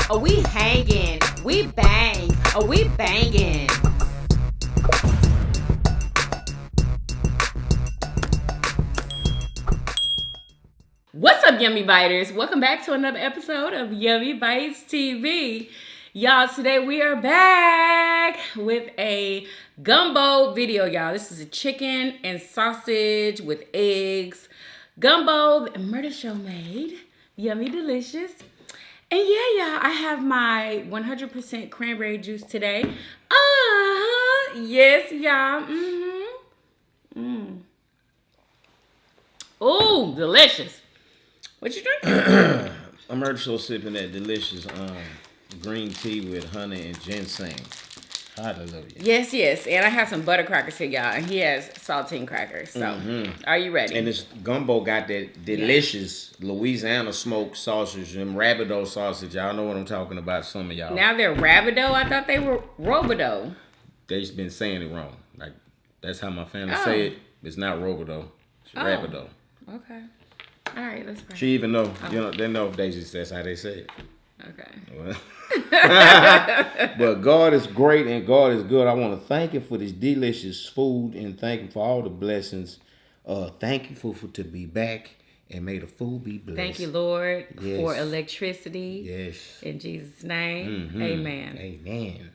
Are we hanging? We bang. Are we banging? What's up, Yummy Biters? Welcome back to another episode of Yummybitestv. Y'all, today we are back with a gumbo video, y'all. This is a chicken and sausage with eggs gumbo that Murder Show made. Yummy delicious. And yeah, y'all, I have my 100% cranberry juice today. Yes, y'all. Ooh, delicious. What you drink? I'm also sipping that delicious green tea with honey and ginseng. Hallelujah. Yes. And I have some butter crackers here, y'all. And he has saltine crackers. So, Are you ready? And this gumbo got that delicious Louisiana smoked sausage and rabideau sausage. Y'all know what I'm talking about, some of y'all. Now they're rabideau? I thought they were robideau. They just been saying it wrong. Like, that's how my family say it. It's not robideau. It's rabideau. Okay. All right, let's pray. She even know, they know that's how they say it. Okay. Well. But God is great and God is good. I want to thank Him for this delicious food and thank Him for all the blessings. Thank you for to be back and may the food be blessed. Thank you, Lord, for electricity. Yes. In Jesus' name, amen. Amen.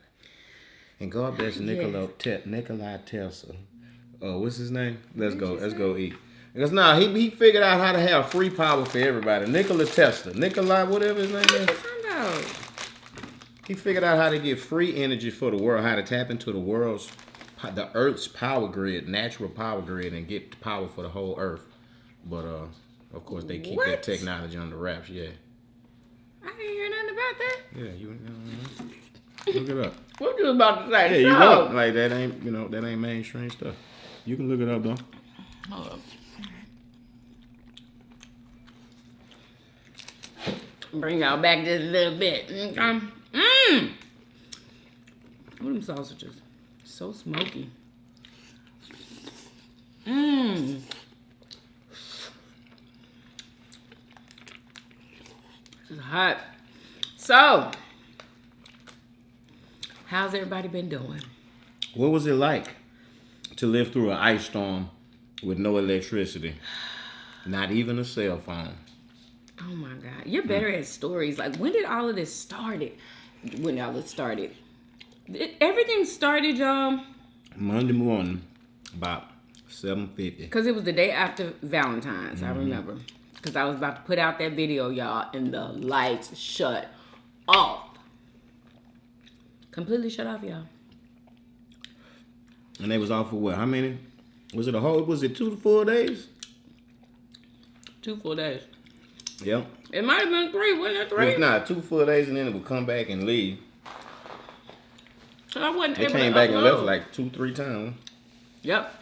And God bless Nikolai Tesla. What's his name? Let's go eat. Because now he figured out how to have free power for everybody. Nikola Tesla. Nikolai, whatever his name is. He figured out how to get free energy for the world, how to tap into the Earth's power grid, natural power grid, and get power for the whole Earth. But, of course, they keep that technology under wraps, yeah. I didn't hear nothing about that. Yeah, look it up. What you about to say? Yeah, you know, like that ain't mainstream stuff. You can look it up, though. Hold up. Bring y'all back just a little bit. What are them sausages? So smoky. This is hot. So, how's everybody been doing? What was it like to live through an ice storm with no electricity? Not even a cell phone. Oh my God. You're better at stories. Like, when did all of this started? Everything started, y'all. Monday morning, about 7:50. Because it was the day after Valentine's, I remember. Because I was about to put out that video, y'all, and the lights shut off. Completely shut off, y'all. And they was off for what? How many? Was it 2 full days? 2 full days. Yep. It might have been 3, wasn't it 3? It's not 2 full days, and then it would come back and leave. So I wasn't They able came to back upload. and left like 2-3 times. Yep.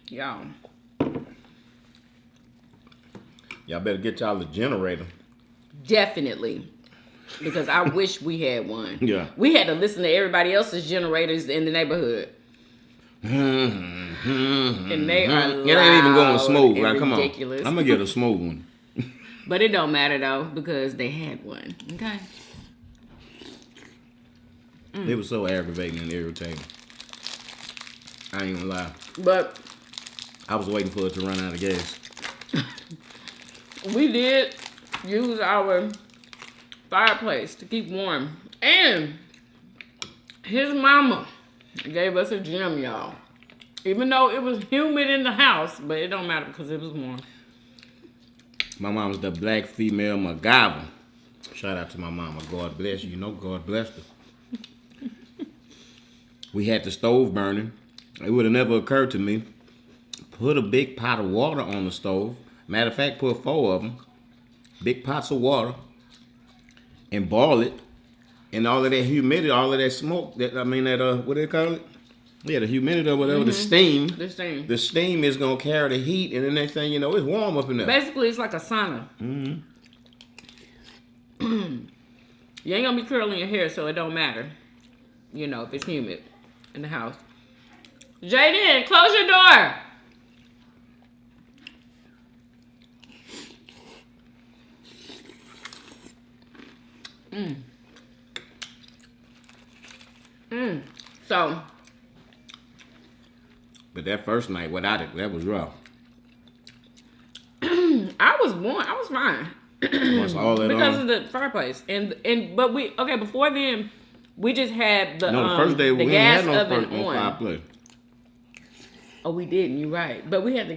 Y'all better get y'all a generator. Definitely. Because I wish we had one. Yeah. We had to listen to everybody else's generators in the neighborhood. And they are loud. It ain't even going smooth. And Like, come on. ridiculous. I'm going to get a smooth one. But it don't matter though, because they had one. Okay. It was so aggravating and irritating. I ain't gonna lie. But I was waiting for it to run out of gas. we did use our fireplace to keep warm. And his mama gave us a gem, y'all. Even though it was humid in the house, but it don't matter because it was warm. My mom was the black female MacGyver. Shout out to my mama. God bless you. You know God blessed her. We had the stove burning. It would have never occurred to me. Put a big pot of water on the stove. Matter of fact, put 4 of them. Big pots of water. And boil it. And all of that humidity, all of that smoke, what do they call it? Yeah, the humidity or whatever, the steam. The steam is going to carry the heat, and the next thing you know, it's warm up in there. Basically, it's like a sauna. You ain't going to be curling your hair, so it don't matter. You know, if it's humid in the house. Jaden, close your door. So, But that first night without it, that was rough. I was fine. Once all that Because on. of the fireplace. But before then, we just had the No, the first day we didn't gas have no oven no on. fireplace. Oh, we didn't, you're right. But we had the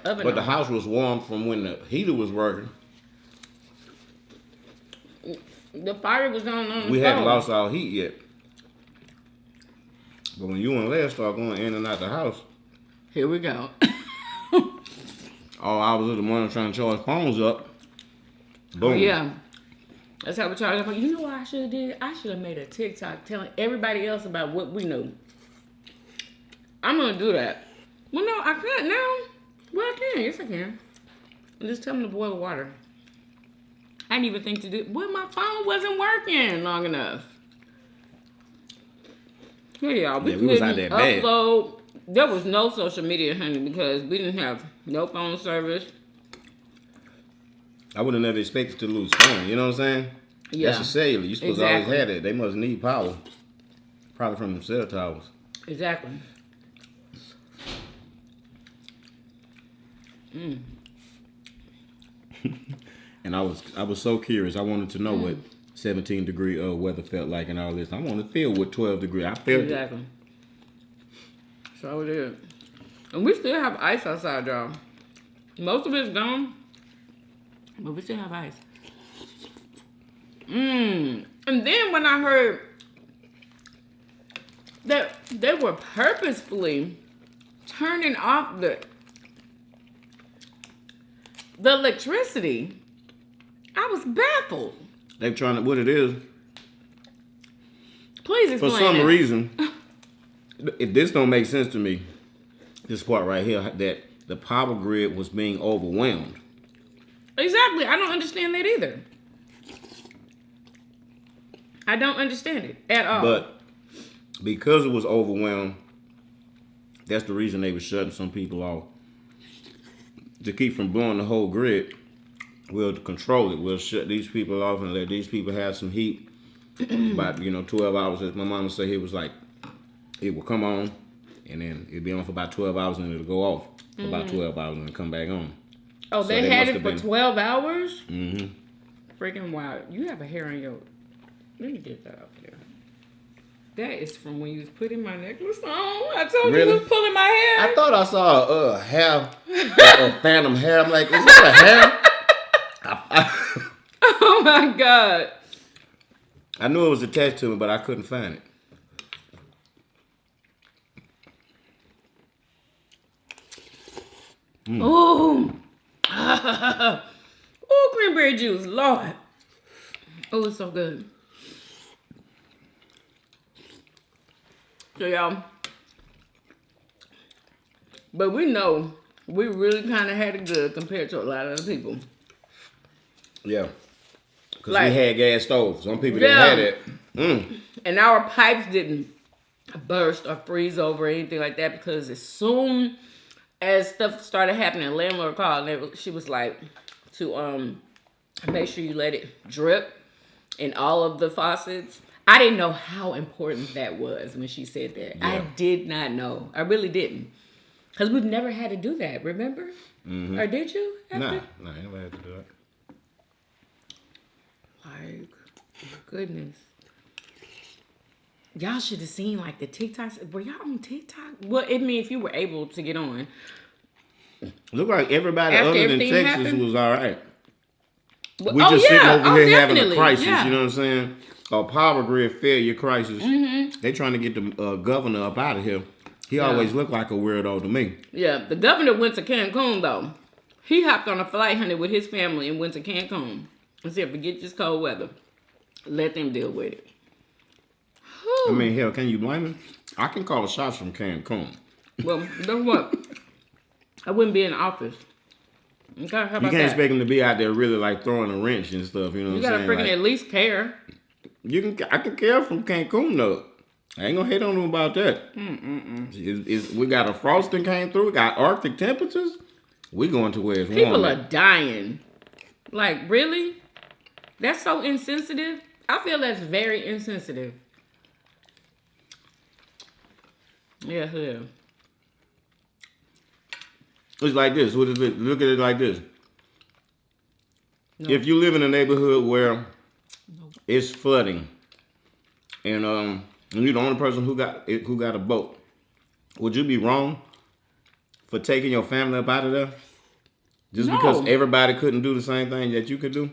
oven But the on. house was warm from when the heater was working. The fire was on We the hadn't stove. lost our heat yet. But when you and Les start going in and out the house, Here we go. all hours of the morning trying to charge phones up. Boom. Yeah. That's how we charge up. You know what I should have did? I should have made a TikTok telling everybody else about what we knew. I'm going to do that. Well, no, I can't now. Well, I can. Yes, I can. Just tell them to boil the water. I didn't even think to do. Well, my phone wasn't working long enough. Yeah, y'all. Yeah, we was out there bad. upload. There was no social media, honey, because we didn't have no phone service. I would have never expected to lose phone. You know what I'm saying? Yeah. That's a cellular. You supposed to Exactly. always have that. They must need power. Probably from them cell towers. Exactly. And I was so curious. I wanted to know what 17-degree weather felt like and all this. I wanted to feel what 12 degree. I felt it. Exactly. So it is. And we still have ice outside, y'all. Most of it's gone, but we still have ice. And then when I heard that they were purposefully turning off the electricity, I was baffled. They trying to, what it is, Please explain for some that. reason, this don't make sense to me, this part right here, that the power grid was being overwhelmed. Exactly. I don't understand that either. I don't understand it at all. But because it was overwhelmed, that's the reason they were shutting some people off. To keep from blowing the whole grid, we'll control it. We'll shut these people off and let these people have some heat. About 12 hours, as my mama said, it was like it will come on, and then it'll be on for about 12 hours, and it'll go off for about 12 hours, and come back on. Oh, So they they had must it have for been- 12 hours? Mm-hmm. Freaking wild. You have a hair on your... Let me get that up there. That is from when you was putting my necklace on. I told you Really? you was pulling my hair. I thought I saw a hair, a phantom hair. I'm like, is that a hair? Oh my God. I knew it was attached to me, but I couldn't find it. Ooh. Ooh, cranberry juice. Lord. Oh, it's so good. So, y'all. But we know we really kind of had it good compared to a lot of other people. Yeah. Because Like- we had gas stoves. Some people Yeah. didn't have it. And our pipes didn't burst or freeze over or anything like that, because as soon as stuff started happening, landlord called and she was like to make sure you let it drip in all of the faucets. I didn't know how important that was when she said that. I Yeah. did not know. I really didn't. Because we've never had to do that, remember? Mm-hmm. Or did you? have Nah, to? I never had to do it. Like, goodness. Y'all should have seen like the TikToks. Were y'all on TikTok? Well, I mean, if you were able to get on. Looked like everybody After other than everything Texas happened? was all right. Well, We just sitting over here having a definitely. crisis, Yeah. you know what I'm saying? A power grid failure crisis. Mm-hmm. They trying to get the governor up out of here. He always looked like a weirdo to me. Yeah, the governor went to Cancun though. He hopped on a flight, honey, with his family and went to Cancun and said, "Forget this cold weather. Let them deal with it." I mean, hell, can you blame him? I can call the shots from Cancun. Well, guess what? I wouldn't be in the office. Okay, how You about can't that? expect him to be out there really like throwing a wrench and stuff. You know You what gotta I'm freaking saying? at least care. I can care from Cancun though. I ain't gonna hate on him about that. We got a frosting came through. We got Arctic temperatures. We going to where it's warm. People are dying. Like, really? That's so insensitive. I feel that's very insensitive. Yeah, yeah. It's like this. Look at it like this. No. If you live in a neighborhood where it's flooding, and you're the only person who got a boat, would you be wrong for taking your family up out of there? Just No. because everybody couldn't do the same thing that you could do?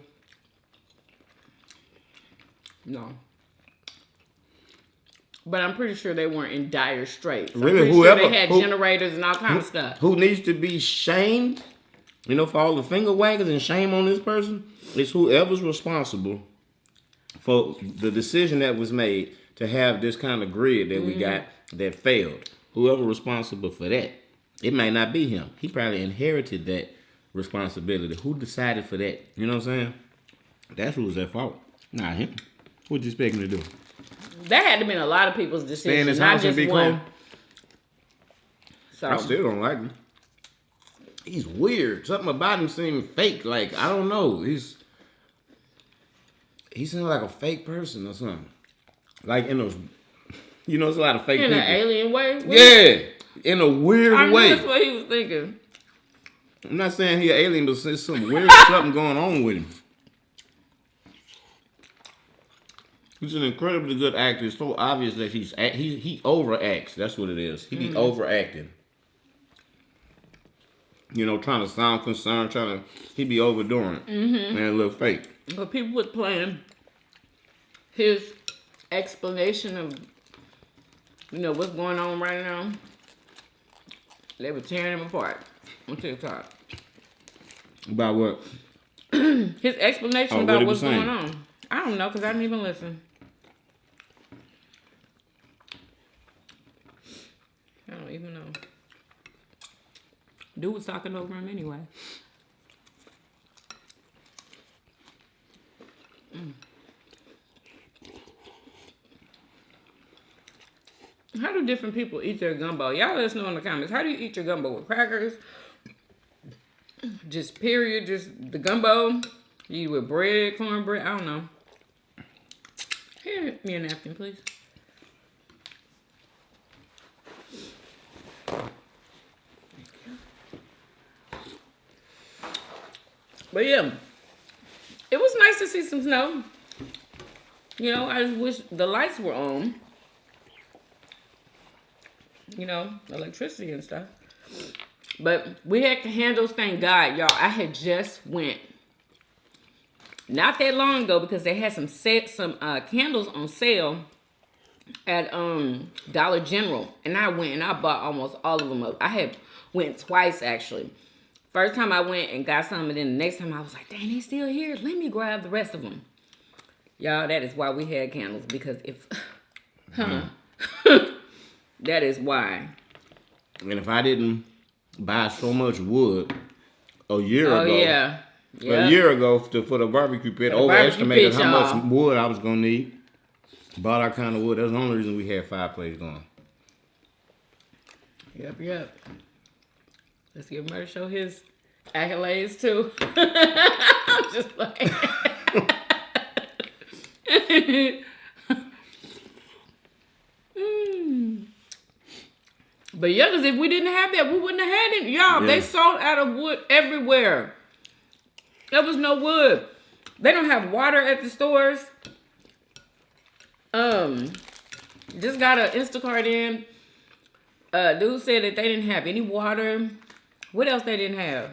No. But I'm pretty sure they weren't in dire straits. Really, I'm pretty whoever sure they had generators and all kinds of stuff. Who needs to be shamed, for all the finger waggers and shame on this person, is whoever's responsible for the decision that was made to have this kind of grid that we got that failed. Whoever responsible for that, it might not be him. He probably inherited that responsibility. Who decided for that? You know what I'm saying? That's who's at fault, not him. What you expect him to do? That had to been a lot of people's Stay in decisions, his not house and just be one. cold? So I still don't like him. He's weird. Something about him seems fake. Like, I don't know. He seems like a fake person or something. Like in those, there's a lot of fake in people. an alien way. Yeah, in a weird I know way. that's what he was thinking. I'm not saying he's an alien, but there's some weird something going on with him. He's an incredibly good actor. It's so obvious that he overacts. That's what it is. He be overacting. Trying to sound concerned, he be overdoing it. And it look fake. But people was playing his explanation of, what's going on right now. They were tearing him apart on TikTok. About what? His explanation what about he what's was saying? going on. I don't know, because I didn't even listen. I don't even know. Dude was talking over him anyway. How do different people eat their gumbo? Y'all let us know in the comments. How do you eat your gumbo? With crackers? Just period? Just the gumbo? You eat with bread, cornbread? I don't know. Here, me a napkin, please. But yeah, it was nice to see some snow. I just wish the lights were on. Electricity and stuff. But we had candles, thank God, y'all. I had just went not that long ago because they had some candles on sale at Dollar General, and I went and I bought almost all of them up. I had went twice actually. First time I went and got some, and then the next time I was like, dang, they still here. Let me grab the rest of them. Y'all, that is why we had candles, because if, that is why. And if I didn't buy so much wood a year ago. Yeah. A year ago for the barbecue pit, overestimated how much wood I was going to need. Bought our kind of wood. That's the only reason we had fireplace going. Yep. Let's give Murder Show his accolades too. I'm just like. But yeah, because if we didn't have that, we wouldn't have had it. Y'all, They sold out of wood everywhere. There was no wood. They don't have water at the stores. Just got an Instacart in. Dude said that they didn't have any water. What else they didn't have?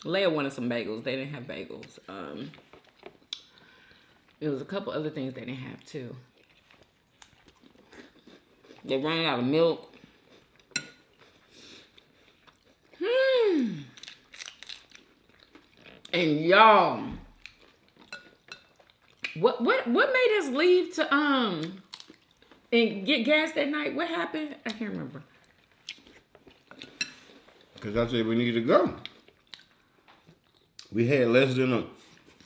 Leia wanted some bagels. They didn't have bagels. There was a couple other things they didn't have too. They ran out of milk. And y'all, what made us leave to and get gas that night? What happened? I can't remember. Because I said we needed to go. We had less than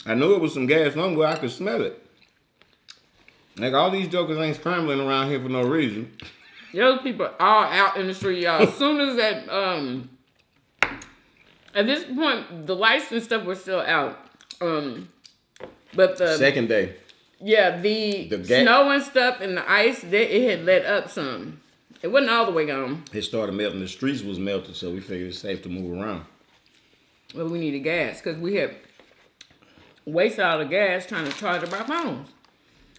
I knew it was some gas somewhere. I could smell it. Like, all these jokers ain't scrambling around here for no reason. Those people are all out in the street, y'all. As soon as that, at this point, the lights and stuff were still out. But the second day. Yeah, the gas, snow and stuff and the ice, it had let up some. It wasn't all the way gone. it started melting. The streets was melted, so we figured it's safe to move around. Well, we needed gas because we had wasted all the gas trying to charge up our phones.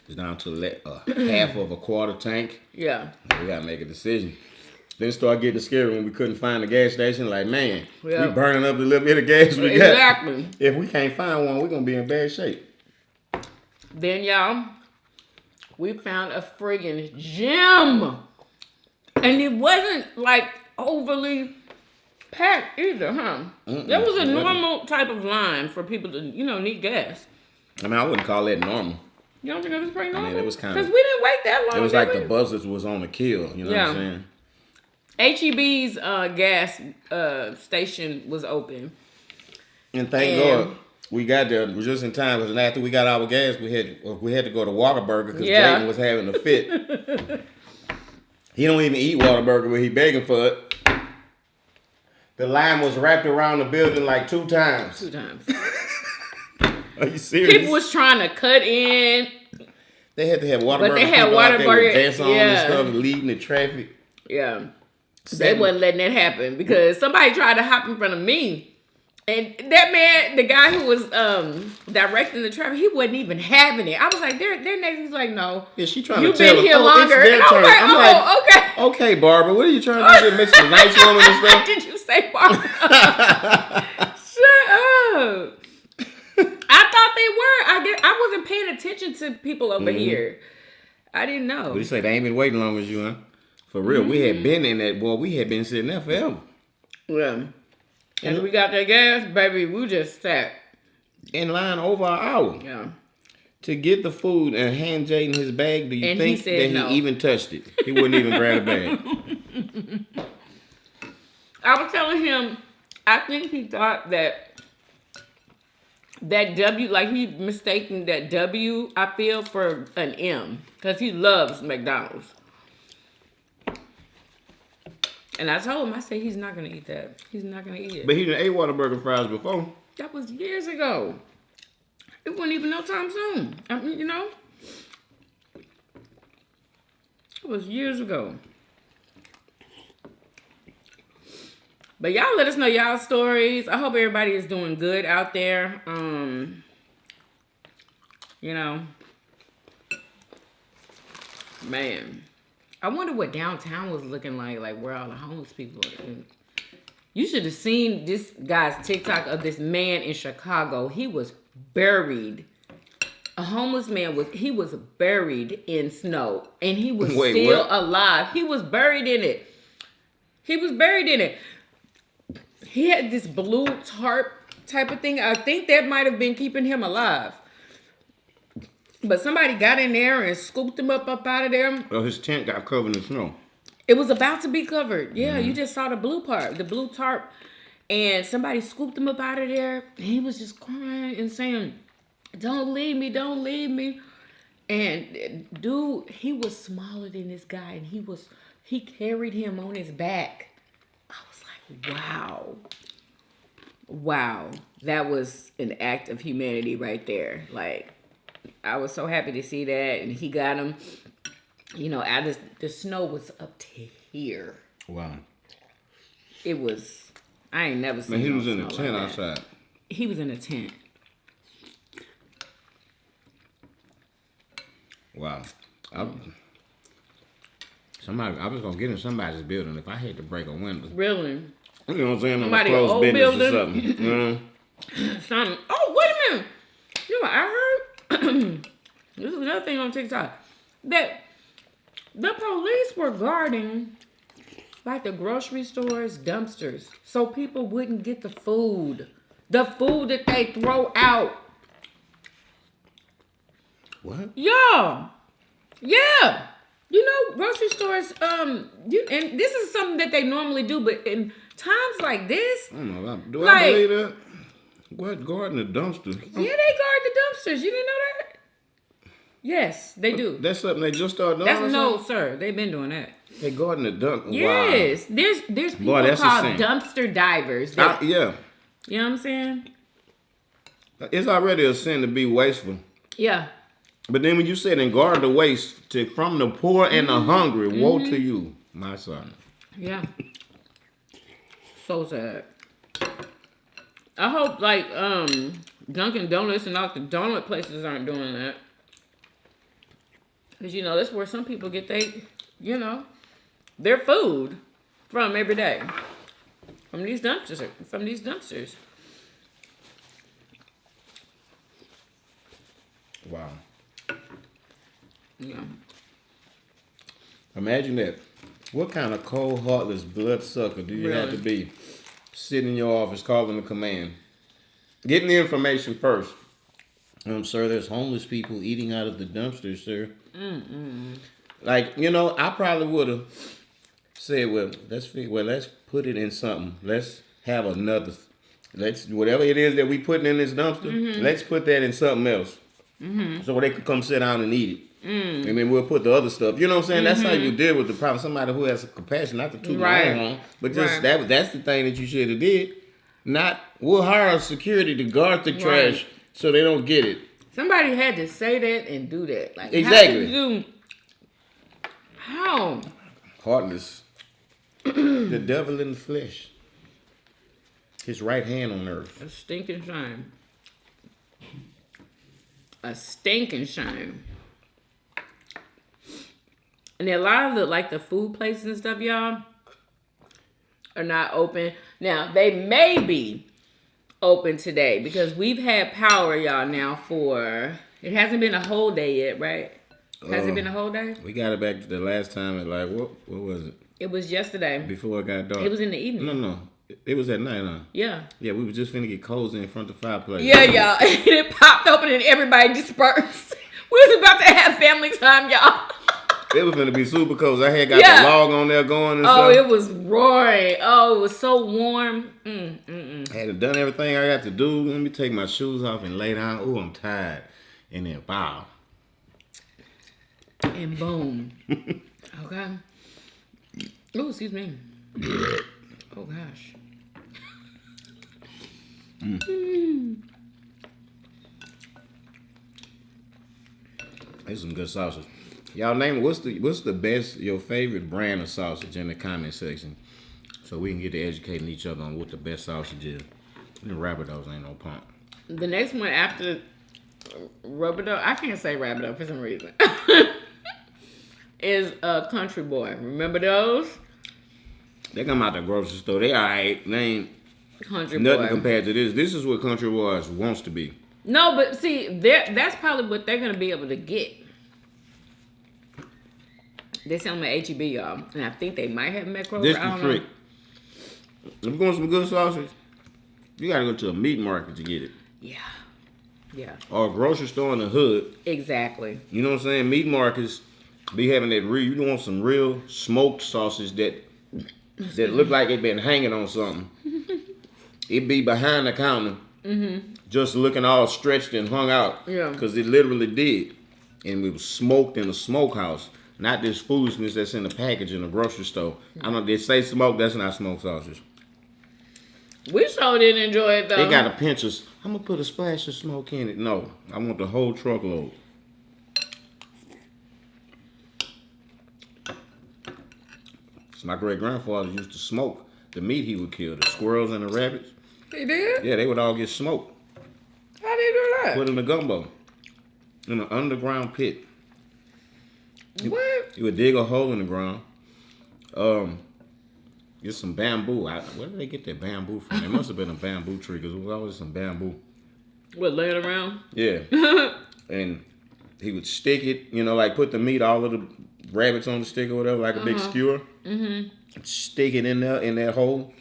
It's down to half of a quarter tank. Yeah. We gotta make a decision. Then it started getting scary when we couldn't find a gas station. Like, man, we burning up the little bit of gas we got. Exactly. If we can't find one, we're gonna be in bad shape. Then, y'all, we found a friggin' gym. And it wasn't like overly packed either, huh? There was a normal type of line for people to, need gas. I mean, I wouldn't call that normal. You don't think it was pretty normal? I mean, it was kind of... Because we didn't wait that long. It was like the buses was on the kill, you know what I'm saying? HEB's gas station was open. And thank God we got there just in time, because after we got our gas, we had to go to Whataburger because Jaden was having a fit. He don't even eat Whataburger, but he begging for it. The line was wrapped around the building like 2 times. 2 times. Are you serious? People was trying to cut in. They had to have Whataburger. But they had Whataburger. Vests on and stuff, leading the traffic. Yeah. They wasn't letting that happen because somebody tried to hop in front of me. And that man, the guy who was directing the traffic, he wasn't even having it. I was like, they're next. He's like, no. Yeah, she trying You've to tell been here longer. And I'm like, okay. Okay, Barbara, what are you trying to do? Mix the nice woman and stuff? Did you say Barbara? Shut up. I thought they were. I wasn't paying attention to people over here. I didn't know. But you say they ain't been waiting long as you, huh? For real, we had been in that, boy. We had been sitting there forever. Yeah. And we got that gas, baby, we just sat in line over an hour. Yeah. To get the food and hand Jaden his bag. Do you think that no. he even touched it? He wouldn't even grab the bag. I was telling him, I think he thought that W, like he mistaken that W, I feel, for an M. Because he loves McDonald's. And I told him, I said, he's not going to eat that. He's not going to eat it. But he done ate Whataburger fries before. That was years ago. It wasn't even no time soon. I mean, it was years ago. But y'all let us know y'all stories. I hope everybody is doing good out there. Man. I wonder what downtown was looking like where all the homeless people are. You should have seen this guy's TikTok of this man in Chicago. He was buried. A homeless man was buried in snow. And he was still alive. He was buried in it. He had this blue tarp type of thing. I think that might have been keeping him alive. But somebody got in there and scooped him up out of there. Well, his tent got covered in snow. It was about to be covered. Yeah, you just saw the blue tarp. And somebody scooped him up out of there. And he was just crying and saying, don't leave me, don't leave me. And dude, he was smaller than this guy. And he carried him on his back. I was like, wow. Wow. That was an act of humanity right there. Like, I was so happy to see that, and he got him. The snow was up to here. Wow. It was. I ain't never seen. Man, he was in a tent like outside. He was in a tent. Wow. I was gonna get in somebody's building if I had to break a window. Really? You know what I'm saying? Somebody closed old business building. or something. Something. Oh, wait a minute. You know what I heard? This is another thing on TikTok. That the police were guarding like the grocery stores dumpsters so people wouldn't get the food. The food that they throw out. What? Yeah. Grocery stores, and this is something that they normally do, but in times like this. I don't know. Do I believe that? What? Guarding the dumpster? Yeah, they guard the dumpsters. You didn't know that? Yes, they do. That's something they just started doing? No, sir. They've been doing that. They guarding the dumpster. Yes. Wow. There's people called dumpster divers. Yeah. You know what I'm saying? It's already a sin to be wasteful. Yeah. But then when you said and guard the waist from the poor and the hungry, woe to you, my son. Yeah. So sad. I hope like Dunkin' Donuts and all the donut places aren't doing that. Because you know, that's where some people get their food from every day. From these dumpsters. Wow. Yeah. Imagine that. What kind of cold, heartless bloodsucker do you have to be? Sitting in your office calling the command. Getting the information first. Sir, there's homeless people eating out of the dumpster, sir. Like, I probably would have said, let's put it in something. Let's have another. Whatever it is that we putting in this dumpster, let's put that in something else. So they can come sit down and eat it. And then we'll put the other stuff. You know what I'm saying? That's how you deal with the problem. Somebody who has compassion, not to toot my own horn, but just that's the thing that you should have did. Not, we'll hire security to guard the trash so they don't get it. Somebody had to say that and do that. Like, exactly. How? Heartless. The devil in the flesh. His right hand on earth. A stinking shame. A stinking shame. And a lot of the food places and stuff, y'all, are not open. Now, they may be open today because we've had power, y'all, now it hasn't been a whole day yet, right? Has it been a whole day? We got it back to the last time at what was it? It was yesterday. Before it got dark. It was in the evening. No. It was at night, huh? Yeah. Yeah, we were just finna get cozy in front of the fireplace. Yeah, y'all. And it popped open and everybody dispersed. We was about to have family time, y'all. It was finna be super cozy. I had got the log on there going and stuff. Oh, it was roaring. Oh, it was so warm. I had done everything I got to do. Let me take my shoes off and lay down. Oh, I'm tired. And then, bow. And boom. Okay. Oh, excuse me. Oh, gosh. There's some good sausage. Y'all name it. What's the best, your favorite brand of sausage in the comment section, so we can get to educating each other on what the best sausage is. The Rapidos ain't no punk. The next one after Rapido, I can't say Rapido for some reason, is Country Boy. Remember those? They come out the grocery store. They alright. They ain't Country nothing Boy compared to this. This is what Country Boys wants to be. No, but see, that's probably what they're gonna be able to get. They sell them at HEB, y'all, and I think they might have Metro. This the trick. If you want some good sausage, you gotta go to a meat market to get it. Yeah. Or a grocery store in the hood. Exactly. You know what I'm saying? Meat markets be having that you want some real smoked sausage that look like it been hanging on something. It be behind the counter, just looking all stretched and hung out. Yeah. Because it literally did. And it was smoked in a smokehouse. Not this foolishness that's in the package in the grocery store. I don't know, they say smoke, that's not smoked sausage. We sure didn't enjoy it, though. They got a pinch of, I'm going to put a splash of smoke in it. No, I want the whole truckload. So my great-grandfather used to smoke the meat he would kill, the squirrels and the rabbits. He did? Yeah, they would all get smoked. How did he do that? Put in the gumbo. In an underground pit. What? He would dig a hole in the ground. Get some bamboo. Where did they get that bamboo from? It must have been a bamboo tree because there was always some bamboo. What, laying around? Yeah. And he would stick it, like put the meat, all of the rabbits on the stick or whatever, like a big skewer. Stick it in there, in that hole.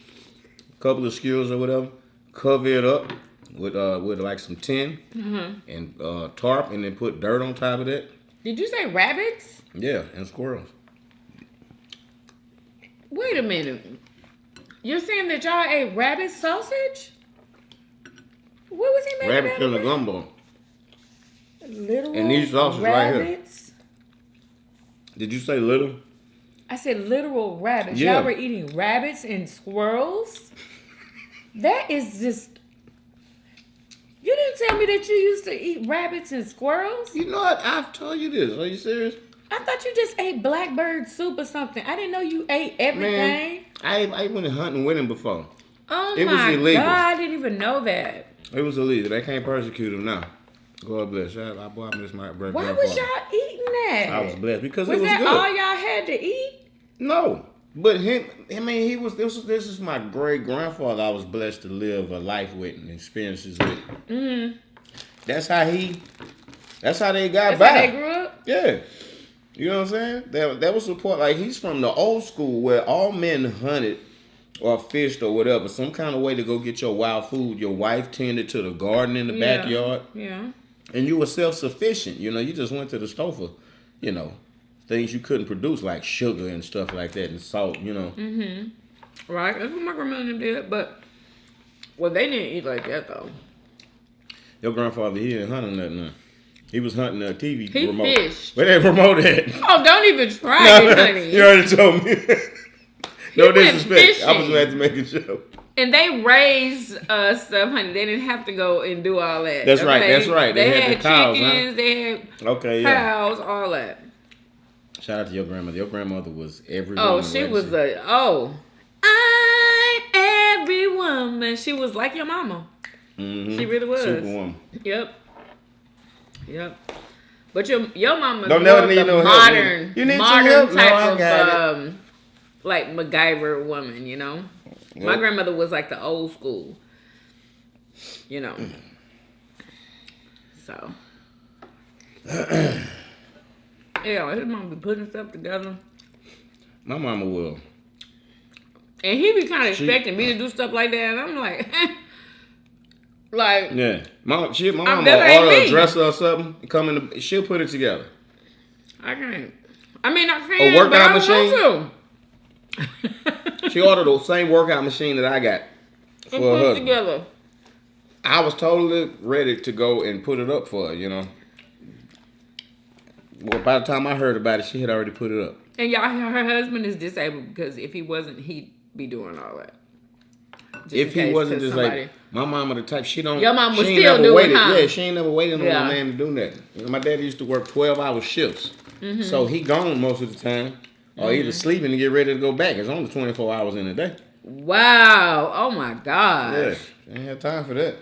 A couple of skewers or whatever. Cover it up with like some tin and tarp, and then put dirt on top of that. Did you say rabbits? Yeah, and squirrels. Wait a minute. You're saying that y'all ate rabbit sausage? What was he making? Rabbit in the gumbo. Literal and these sausages rabbits? right here. Did you say little? I said literal rabbits. Yeah. Y'all were eating rabbits and squirrels? That is just... You didn't tell me that you used to eat rabbits and squirrels? You know what? I've told you this. Are you serious? I thought you just ate blackbird soup or something. I didn't know you ate everything. Man, I went hunting with him before. Oh It was my illegal. God, I didn't even know that. It was illegal. They can't persecute him now. God bless. Boy, I miss my great Why grandfather. was y'all eating that? I was blessed because Was it was that good. all y'all had to eat? No, but him. I mean, he was. This is my great grandfather. I was blessed to live a life with and experiences with. Mm-hmm. That's how they got That's by. how they grew up? Yeah. You know what I'm saying? That was support. Like, he's from the old school where all men hunted or fished or whatever, some kind of way to go get your wild food. Your wife tended to the garden in the backyard. Yeah. And you were self-sufficient. You know, you just went to the store for, things you couldn't produce, like sugar and stuff like that and salt, Mm-hmm. Right. That's what my grandmother did, but they didn't eat like that though. Your grandfather, he didn't hunt or nothing. He was hunting a TV He remote. fished. But they promote that. Oh, don't even try it, honey. You already told me. No He went disrespect. I was fishing. glad to make a joke. And they raised stuff, honey. They didn't have to go and do all that. That's right. That's right. They, They had the cows, chickens. huh? They had Okay, yeah. cows, all that. Shout out to your grandmother. Your grandmother was every Oh, woman. she was I'm every woman. She was like your mama. Mm-hmm. She really was. Superwoman. Yep. But your mama Don't was never more need of the no help, modern, you need some modern help? No, type I got of like MacGyver woman, you know. Yep. My grandmother was like the old school, you know. So, yeah, his mom be putting stuff together, My mama will. and he be kind of expecting me to do stuff like that, and I'm like, like, Yeah. My mama will that ain't order a me. dresser or something. She'll put it together. I can't. I mean, I can, A workout but I machine? don't want to. She ordered the same workout machine that I got for And her put it husband. together. I was totally ready to go and put it up for her, Well, by the time I heard about it, she had already put it up. And y'all, her husband is disabled because if he wasn't, he'd be doing all that. Just If in he case, wasn't 'cause just somebody- like my mama, the type she don't. Your mom was she ain't still never doing, waited. huh? Yeah, she ain't never waited on Yeah. no man to do that. My daddy used to work 12-hour shifts, so he gone most of the time, or either sleeping to get ready to go back. It's only 24 hours in a day. Wow. Oh my gosh. Yeah, she ain't had time for that.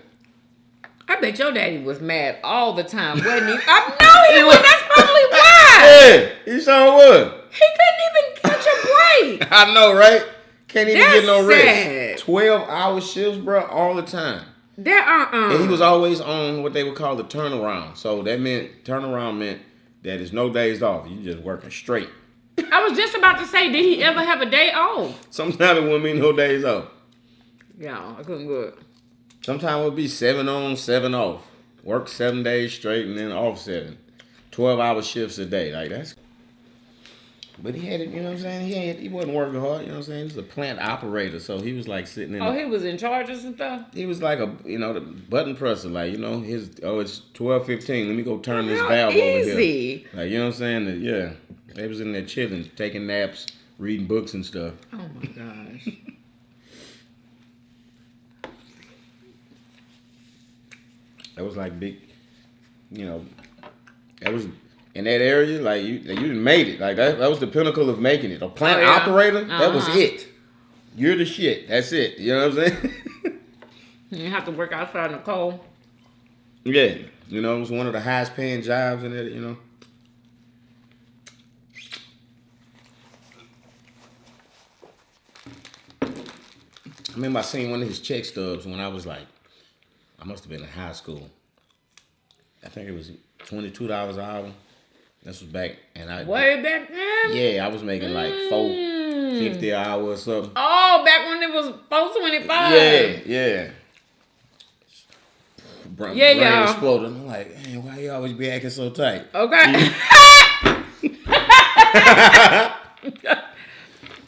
I bet your daddy was mad all the time, wasn't he? I know he was. That's probably why. Yeah, he sure was. He couldn't even catch a break. I know, right? Can't even That's get no rest. sad. 12-hour shifts, bro, all the time. That And he was always on what they would call the turnaround. So that meant that there's no days off. You just working straight. I was just about to say, did he ever have a day off? Sometimes it wouldn't mean no days off. Yeah, I couldn't do it. Sometimes it would be 7 on, 7 off. Work 7 days straight and then off 7. 12-hour shifts a day. Like that's. But he had it, you know what I'm saying? He wasn't working hard, you know what I'm saying? He was a plant operator, so he was like sitting in. Oh, he was in charges and stuff? He was like the button presser, like, it's 12:15. Let me go turn this How valve over here. easy. Like, you know what I'm saying? Yeah. They was in there chilling, taking naps, reading books and stuff. Oh my gosh. That was like big, that was in that area, like you done made it. Like that was the pinnacle of making it. A plant operator, that was it. You're the shit. That's it. You know what I'm saying? You have to work outside in the cold. Yeah. It was one of the highest paying jobs in it, I remember I seen one of his check stubs when I was like, I must have been in high school. I think it was $22 an hour. This was back, and Way back then? Yeah, I was making like $4.50 an hour or something. Oh, back when it was $4.25. Yeah. Brain y'all. exploded. I'm like, man, why you always be acting so tight? Okay.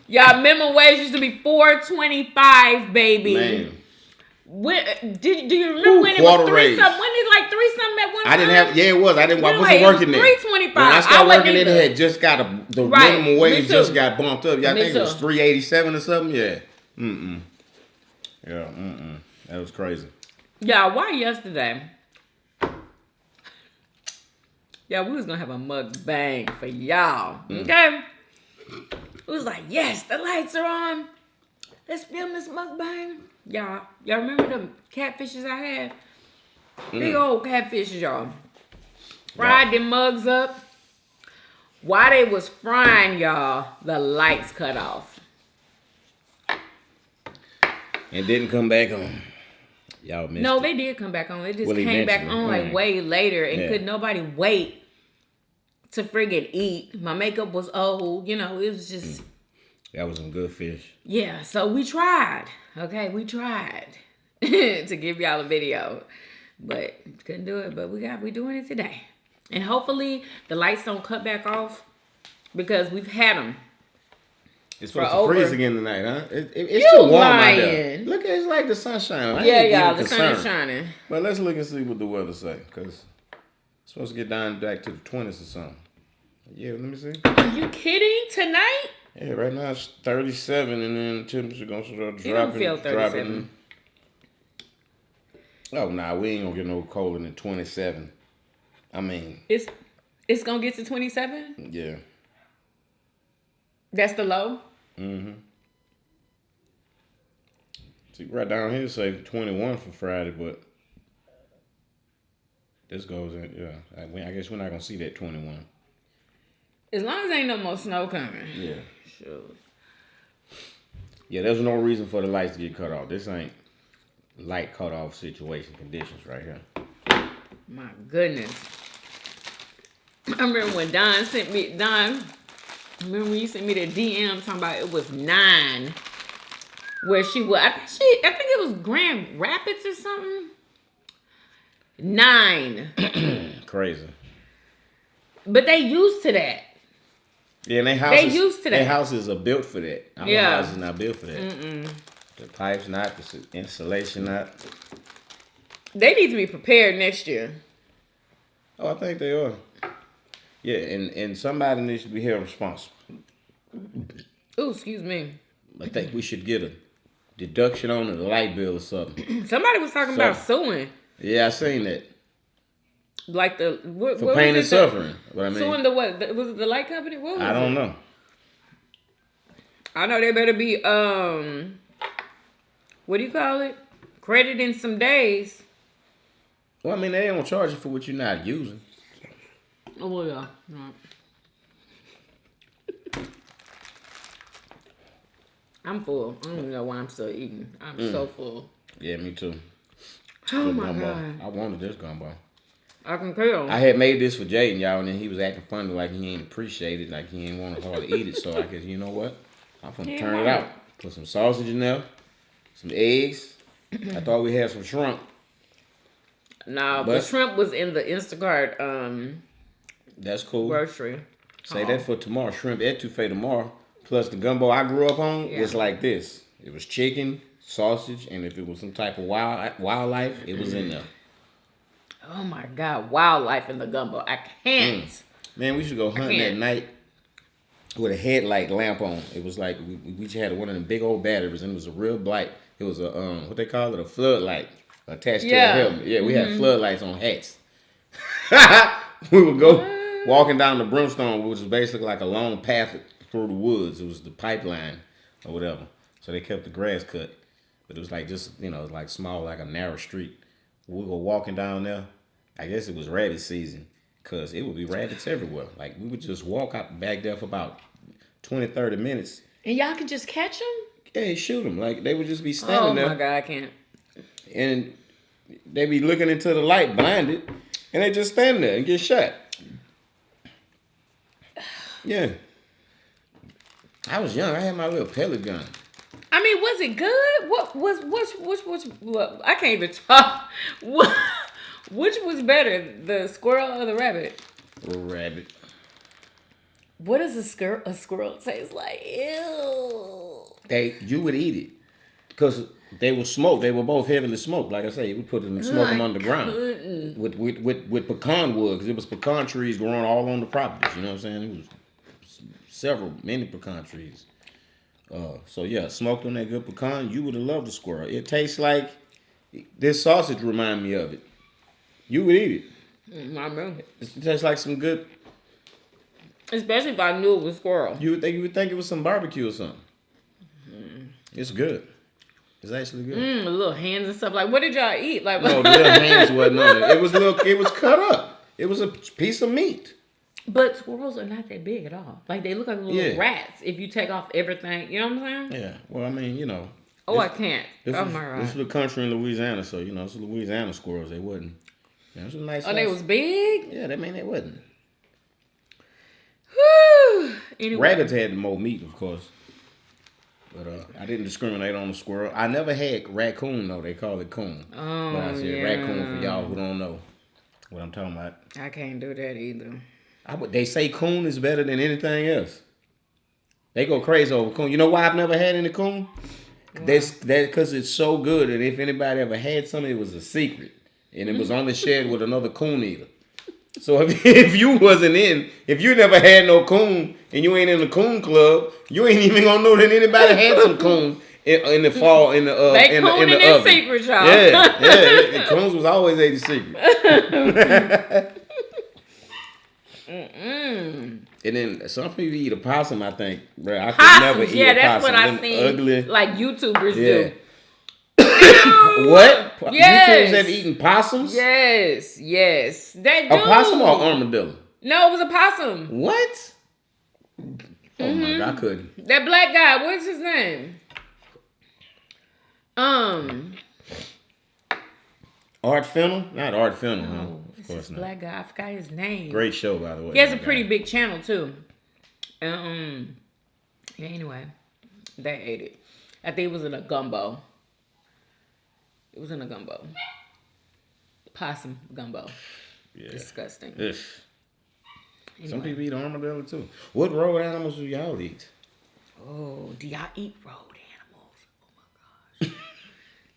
Y'all, minimum wage used to be $4.25, baby. Man. When, do you remember when it was quarter three raise. something? When it like three something at one time? I didn't have. Yeah, it was. I wasn't Anyway, working there. $3.25. When I started working in, either. it had just got the Right, minimum me wage too. just got bumped up. Yeah, I Me think it was too. $3.87 or something. Yeah. Yeah. That was crazy. Yeah, why yesterday Yeah, we was gonna have a mukbang for y'all. Okay? It was like, yes, the lights are on. Let's film this mukbang. Y'all remember the catfishes I had? Big old catfishes, y'all. Fried them mugs up. While they was frying, y'all, the lights cut off. It didn't come back on. Y'all missed No, it. they did come back on. It just Well, came back eventually. on like way later, and Yeah. could nobody wait to friggin' eat. My makeup was old, you know. It was just That was some good fish. yeah. So we tried. Okay, we tried to give y'all a video, but couldn't do it. But we doing it today, and hopefully the lights don't cut back off because we've had them. It's For supposed to freeze over- again tonight, huh? It's You too warm out there. lying. Look, it's like the sunshine. I Yeah, ain't y'all, even the sun is concerned. shining. But let's look and see what the weather say, because it's supposed to get down back to the 20s or something. Yeah, let me see. Are you kidding? Tonight? Yeah, right now it's 37, and then temperature gonna start dropping. It don't feel 37. Oh, nah, we ain't gonna get no colder than 27. I mean, It's gonna get to 27. yeah. That's the low. Mm-hmm. See, right down here say 21 for Friday, but this goes in, yeah. I guess we're not gonna see that 21. As long as ain't no more snow coming. Yeah. Sure. Yeah, there's no reason for the lights to get cut off. This ain't light cut off situation conditions right here. My goodness. I remember when Don sent me remember when you sent me the DM talking about it was 9 where she was. I think it was Grand Rapids or something. 9. Crazy. But they used to that. Yeah, and they houses, used to that. Their houses are built for that. Our Yeah. houses not built for that. The pipes not, the insulation not. They need to be prepared next year. Oh, I think they are. Yeah, and somebody needs to be held responsible. Oh, excuse me. I think we should get a deduction on the light bill or something. Somebody was talking about suing. Yeah, I seen that. Like the what, For what pain and was it? suffering. What I mean, Suing the what? Was it the light company? What was I don't know. I know they better be what do you call it? Crediting some days. Well, I mean, they don't charge you for what you're not using. Oh well, yeah. Right. I'm full. I don't even know why I'm still eating. I'm so full. Yeah, me too. Oh Good my gumbo. god. I wanted this gumbo. I can tell. I had made this for Jaden, y'all, and then he was acting funny like he ain't appreciate it, like he ain't want to hardly eat it. So I guess, you know what? I'm finna turn it out. Put some sausage in there, some eggs. I thought we had some shrimp. No, But- the shrimp was in the Instacart That's cool. grocery. Say that for tomorrow. Shrimp etouffee tomorrow. Plus the gumbo I grew up on Yeah. was like this. It was chicken, sausage, and if it was some type of wildlife, it was in there. Oh my god, wildlife in the gumbo. I can't. Man, we should go hunting can't. at night with a headlight lamp on. It was like we just had one of them big old batteries, and it was a real bright. It was a what they call it, a floodlight attached to a helmet. Yeah, we had floodlights on hats. We would go walking down the Brimstone, which was basically like a long path through the woods. It was the pipeline or whatever. So they kept the grass cut, but it was like just it was like small, like a narrow street. We were walking down there. I guess it was rabbit season, because it would be rabbits everywhere. Like, we would just walk out back there for about 20, 30 minutes. And y'all can just catch them? Yeah, shoot them. Like, they would just be Oh standing my there. god, I can't. And they be looking into the light, blinded, and they just stand there and get shot. Yeah. I was young. I had my little pellet gun. I mean, was it good? What I can't even talk. Which was better, the squirrel or the rabbit? A rabbit. What does a squirrel taste like? Ew. You would eat it. Because they were smoked. They were both heavily smoked. Like I say, we put them and smoke them underground. With pecan wood. Because it was pecan trees growing all on the properties. You know what I'm saying? It was many pecan trees. So yeah, smoked on that good pecan. You would have loved the squirrel. It tastes like this sausage remind me of it. You would eat it. I remember. It tastes like some good. Especially if I knew it was squirrel. You would think it was some barbecue or something. It's good. It's actually good. The little hands and stuff. Like, what did y'all eat? Like, No, the little hands wasn't on it. It was It was cut up. It was a piece of meat. But squirrels are not that big at all. Like, they look like little rats if you take off everything. You know what I'm saying? Yeah. Well, I mean, you know. Oh, I can't. Oh, my God. This is the country in Louisiana, so, you know, it's Louisiana squirrels. They wasn't. Yeah, it was a nice. Oh, they was big? Yeah, that mean they wasn't. Whew. Anyway. Rabbits had more meat, of course. But I didn't discriminate on the squirrel. I never had raccoon, though. They call it coon. Oh, but I said raccoon for y'all who don't know what I'm talking about. I can't do that either. They say coon is better than anything else. They go crazy over coon. You know why I've never had any coon? That's because it's so good, and if anybody ever had some, it was a secret, and it was only shared with another coon eater. So if you never had no coon, and you ain't in the coon club, you ain't even gonna know that anybody had some coon in the fall in the they in the oven. in secret, y'all. Yeah. Coons was always a secret. And then some people eat a possum, I think. Bro, I could never eat a possum. Yeah, that's what I Them seen. ugly. Like YouTubers do. What? Yes. YouTubers have eaten possums? Yes. They do. A possum or armadillo? No, it was a possum. What? Oh my God, I couldn't. That black guy, what's his name? Art Fennel? Not Art Fennel, huh? Of course not. Black guy, I forgot his name. Great show, by the way. He has a pretty big channel too. Yeah, anyway, they ate it. I think it was in a gumbo. It was in a gumbo. Possum gumbo. Yeah. Disgusting. Anyway. Some people eat armadillo too. What road animals do y'all eat? Oh, do y'all eat road animals? Oh my gosh.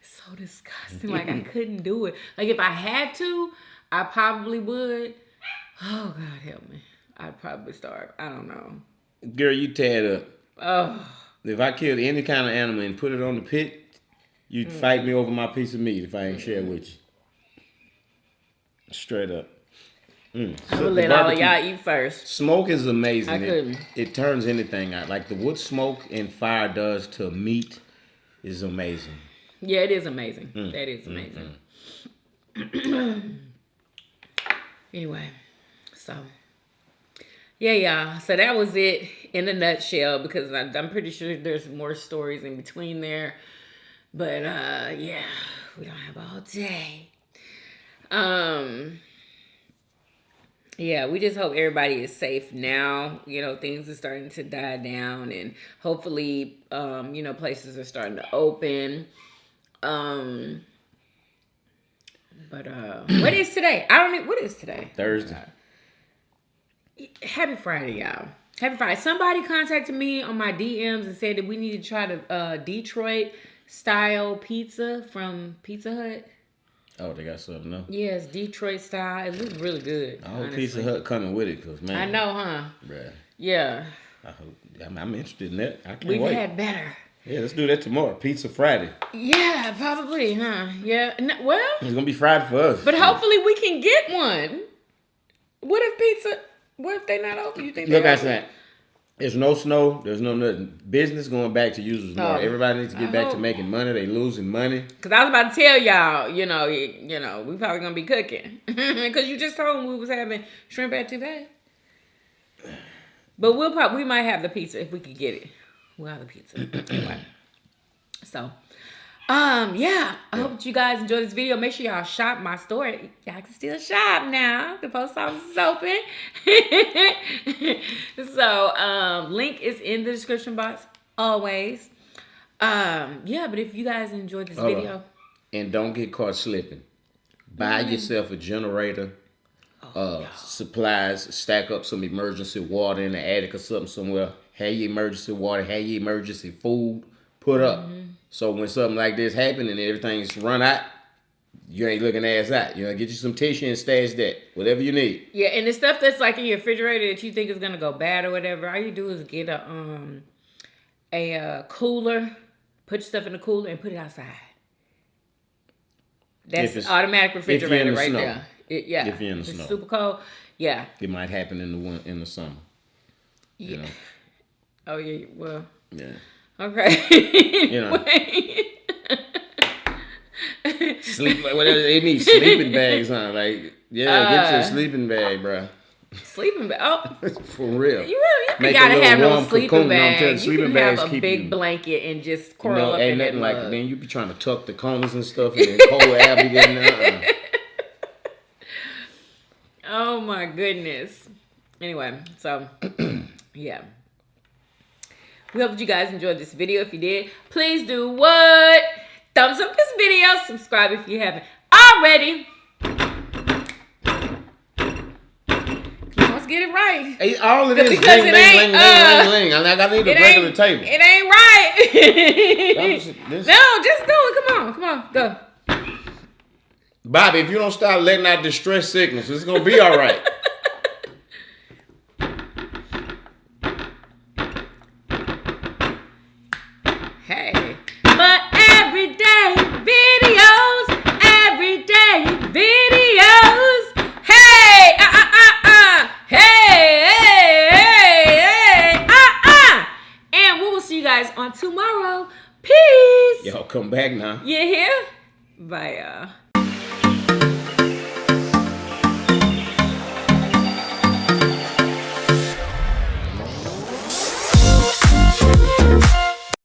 It's so disgusting. Like, I couldn't do it. Like, if I had to, I probably would. Oh, God help me. I'd probably starve. I don't know. Girl, you tear it up. Oh. If I killed any kind of animal and put it on the pit, you'd fight me over my piece of meat if I ain't share with you. Straight up. I'm gonna let all of y'all eat first. Smoke is amazing. I couldn't. It turns anything out. Like the wood smoke and fire does to meat is amazing. Yeah, it is amazing. That is amazing. Anyway, so yeah, y'all. So that was it in a nutshell, because I'm pretty sure there's more stories in between there. But yeah, we don't have all day. Yeah, we just hope everybody is safe now. You know, things are starting to die down, and hopefully, you know, places are starting to open. But what is today? I don't know. What is today? Thursday. Happy Friday, y'all. Happy Friday. Somebody contacted me on my DMs and said that we need to try the Detroit style pizza from Pizza Hut. Oh, they got something now? Yes, Detroit style. It looks really good. I hope Pizza Hut coming with it, because, man. I know, huh? Bruh. Yeah. I'm interested in that. I can't We've wait. had better. Yeah, let's do that tomorrow. Pizza Friday. Yeah, probably, huh? Yeah. Well. It's going to be Friday for us. But hopefully we can get one. What if they not open? You think Look, I said, there's no snow. There's no nothing. Business going back to usual tomorrow. Everybody needs to get back to making money. They losing money. Because I was about to tell y'all, you know, we probably going to be cooking. Because you just told me we was having shrimp at today. But we might have the pizza if we could get it. We'll have the pizza. Anyway. So, yeah. I hope that you guys enjoyed this video. Make sure y'all shop my store. Y'all can still shop now. The post office is open. So, link is in the description box always. Yeah, but if you guys enjoyed this video. And don't get caught slipping. Buy yourself a generator. Supplies, stack up some emergency water in the attic or something somewhere. Have your emergency water, have your emergency food put up. So when something like this happens and everything's run out, you ain't looking ass out. You know, get you some tissue and stash that. Whatever you need. Yeah, and the stuff that's like in your refrigerator that you think is gonna go bad or whatever, all you do is get a cooler, put your stuff in the cooler and put it outside. That's automatic refrigerator right there. Yeah. If you're in the It's snow. super cold. Yeah. It might happen in the summer. You know. Oh yeah. Well. Yeah. Okay. You know. Sleep. Whatever they need sleeping bags, huh? Like, yeah, get your sleeping bag, bro. Sleeping bag. Oh, for real. You Make gotta a little have no warm sleeping cocoon. bag. You Sleeping can bags have a keep big you, blanket and just curl up in ain't that nothing like mug. it. Then you be trying to tuck the corners and stuff, and then cold air be getting there. Oh my goodness. Anyway, so yeah. We hope that you guys enjoyed this video. If you did, please do what? Thumbs up this video. Subscribe if you haven't already. Let's get it right. Hey, all of this ling, Because ling, it ling, ain't, ling, ling, ling. I need a regular table. It ain't right. This- No, just do it. Come on, go. Bobby, if you don't stop letting out distress signals, it's gonna be all right. Hey, but everyday videos. Hey, hey, and we will see you guys on tomorrow. Peace. Y'all come back now. You here? Bye, y'all.